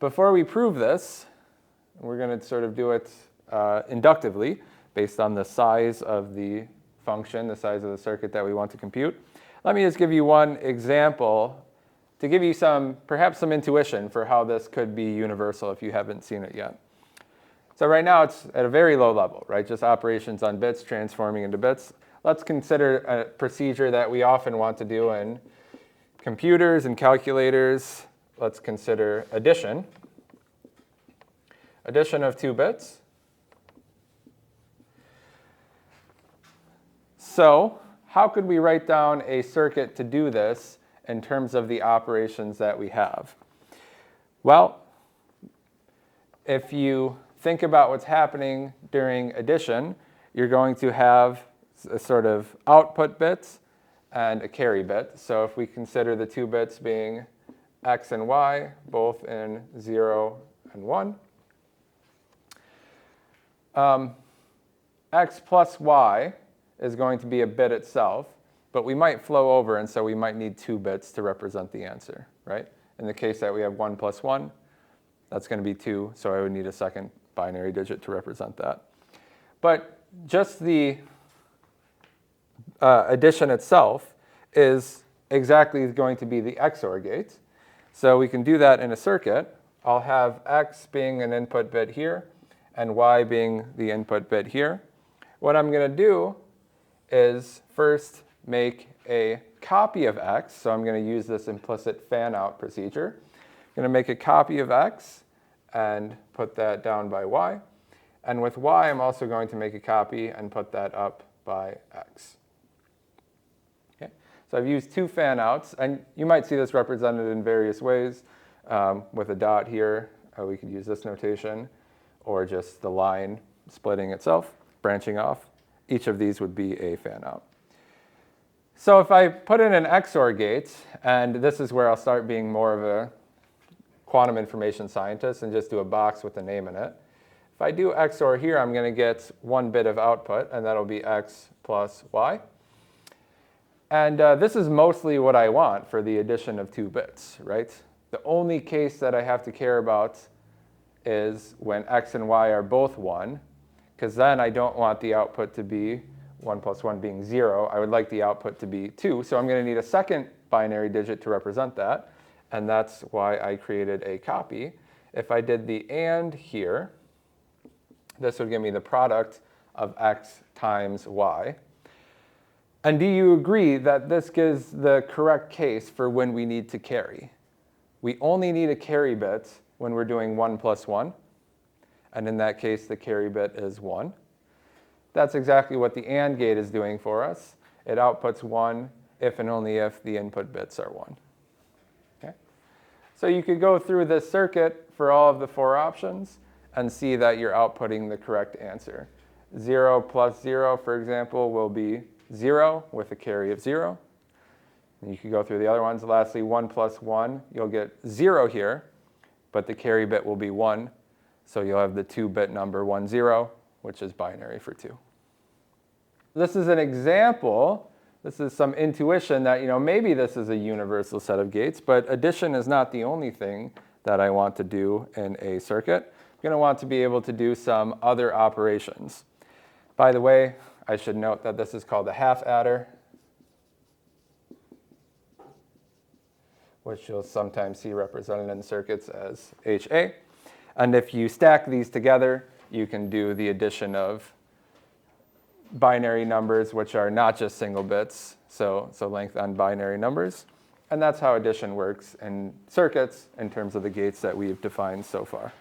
before we prove this, we're going to sort of do it inductively based on the size of the function, the size of the circuit that we want to compute. Let me just give you one example to give you perhaps some intuition for how this could be universal if you haven't seen it yet. So right now it's at a very low level, right? Just operations on bits transforming into bits. Let's consider a procedure that we often want to do in computers and calculators. Let's consider addition. Addition of 2 bits. So how could we write down a circuit to do this in terms of the operations that we have? Well, if you think about what's happening during addition, you're going to have a sort of output bits and a carry bit. So if we consider the 2 bits being x and y, both in 0 and 1, x plus y is going to be a bit itself, but we might flow over, and so we might need 2 bits to represent the answer, right? In the case that we have 1 plus 1, that's going to be 2, so I would need a second binary digit to represent that. But just the addition itself is exactly going to be the XOR gate. So we can do that in a circuit. I'll have x being an input bit here and y being the input bit here. What I'm going to do is first make a copy of x. So I'm going to use this implicit fan-out procedure. I'm going to make a copy of x and put that down by y. And with y, I'm also going to make a copy and put that up by x. Okay? So I've used 2 fan-outs. And you might see this represented in various ways. With a dot here, we could use this notation, or just the line splitting itself, branching off. Each of these would be a fan-out. So if I put in an XOR gate, and this is where I'll start being more of a quantum information scientist and just do a box with a name in it. If I do XOR here, I'm going to get 1 bit of output, and that'll be x plus y. And this is mostly what I want for the addition of 2 bits, right? The only case that I have to care about is when x and y are both 1, because then I don't want the output to be 1 plus 1 being 0. I would like the output to be 2. So I'm going to need a second binary digit to represent that. And that's why I created a copy. If I did the AND here, this would give me the product of x times y. And do you agree that this gives the correct case for when we need to carry? We only need a carry bit when we're doing 1 plus 1. And in that case, the carry bit is 1. That's exactly what the AND gate is doing for us. It outputs 1 if and only if the input bits are 1. Okay? So you could go through this circuit for all of the 4 options and see that you're outputting the correct answer. 0 plus 0, for example, will be 0 with a carry of 0. And you could go through the other ones. Lastly, 1 plus 1, you'll get 0 here, but the carry bit will be 1. So you'll have the 2-bit number 1, 0, which is binary for 2. This is an example. This is some intuition that, maybe this is a universal set of gates, but addition is not the only thing that I want to do in a circuit. I'm going to want to be able to do some other operations. By the way, I should note that this is called a half adder, which you'll sometimes see represented in circuits as HA. And if you stack these together, you can do the addition of binary numbers, which are not just single bits, so length on binary numbers. And that's how addition works in circuits in terms of the gates that we've defined so far.